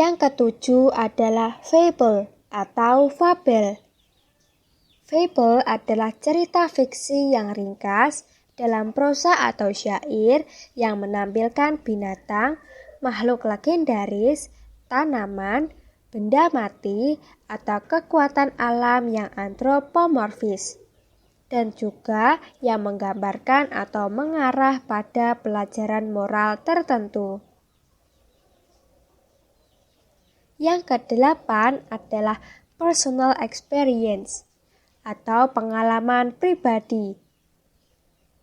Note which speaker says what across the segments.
Speaker 1: Yang ketujuh adalah fable atau fabel. Fable adalah cerita fiksi yang ringkas dalam prosa atau syair yang menampilkan binatang, makhluk legendaris, tanaman, benda mati, atau kekuatan alam yang antropomorfis, dan juga yang menggambarkan atau mengarah pada pelajaran moral tertentu. Yang kedelapan adalah personal experience atau pengalaman pribadi.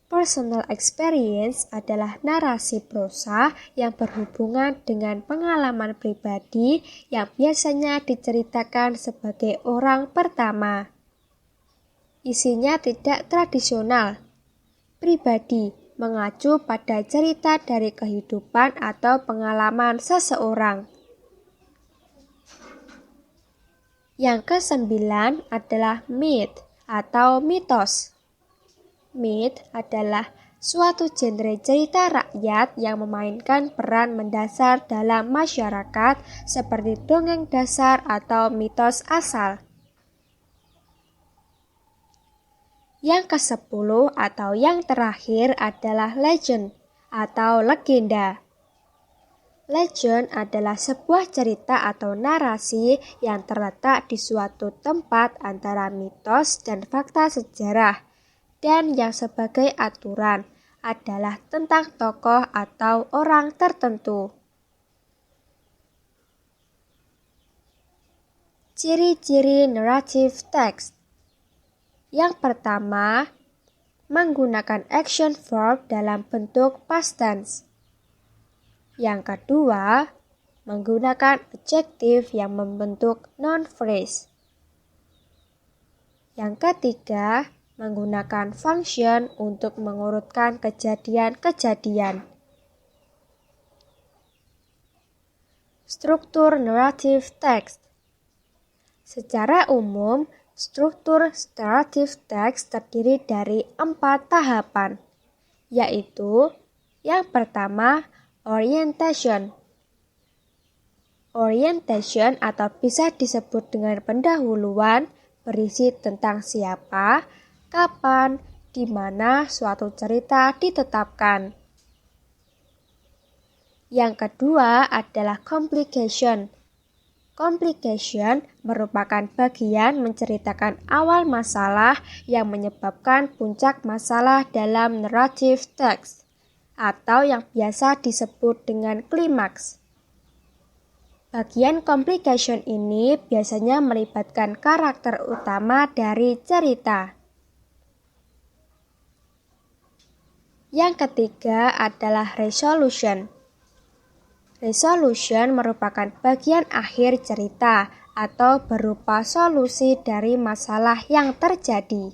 Speaker 1: Personal experience adalah narasi prosa yang berhubungan dengan pengalaman pribadi yang biasanya diceritakan sebagai orang pertama. Isinya tidak tradisional, pribadi, mengacu pada cerita dari kehidupan atau pengalaman seseorang. Yang kesembilan adalah myth atau mitos. Myth adalah suatu genre cerita rakyat yang memainkan peran mendasar dalam masyarakat seperti dongeng dasar atau mitos asal. Yang ke-10 atau yang terakhir adalah legend atau legenda. Legend adalah sebuah cerita atau narasi yang terletak di suatu tempat antara mitos dan fakta sejarah, dan yang sebagai aturan adalah tentang tokoh atau orang tertentu. Ciri-ciri narrative text. Yang pertama, menggunakan action verb dalam bentuk past tense. Yang kedua, menggunakan adjektif yang membentuk noun phrase. Yang ketiga, menggunakan function untuk mengurutkan kejadian-kejadian. Struktur narrative text. Secara umum, struktur narrative text terdiri dari 4 tahapan, yaitu yang pertama, orientation. Orientation atau bisa disebut dengan pendahuluan berisi tentang siapa, kapan, di mana suatu cerita ditetapkan. Yang kedua adalah complication. Complication merupakan bagian menceritakan awal masalah yang menyebabkan puncak masalah dalam narrative text, atau yang biasa disebut dengan klimaks. Bagian complication ini biasanya melibatkan karakter utama dari cerita. Yang ketiga adalah resolution. Resolution merupakan bagian akhir cerita atau berupa solusi dari masalah yang terjadi.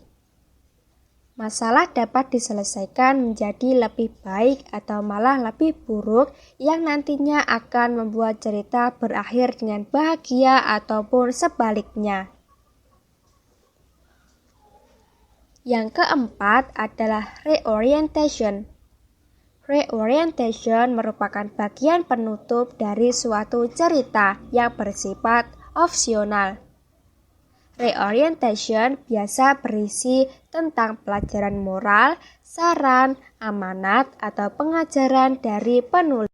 Speaker 1: Masalah dapat diselesaikan menjadi lebih baik atau malah lebih buruk yang nantinya akan membuat cerita berakhir dengan bahagia ataupun sebaliknya. Yang keempat adalah reorientation. Reorientation merupakan bagian penutup dari suatu cerita yang bersifat opsional. Reorientation biasa berisi tentang pelajaran moral, saran, amanat, atau pengajaran dari penulis.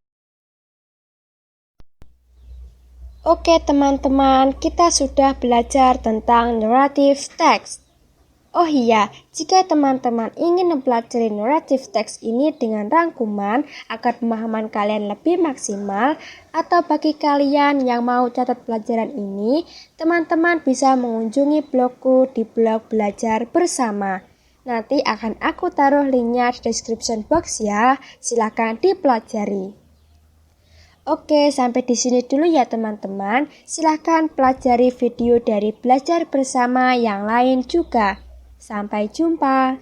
Speaker 1: Oke teman-teman, kita sudah belajar tentang narrative text. Oh iya, jika teman-teman ingin mempelajari narrative text ini dengan rangkuman agar pemahaman kalian lebih maksimal, atau bagi kalian yang mau catat pelajaran ini, teman-teman bisa mengunjungi blogku di blog Belajar Bersama. Nanti akan aku taruh linknya di description box ya, silakan dipelajari. Oke, sampai di sini dulu ya teman-teman. Silakan pelajari video dari Belajar Bersama yang lain juga. Sampai jumpa.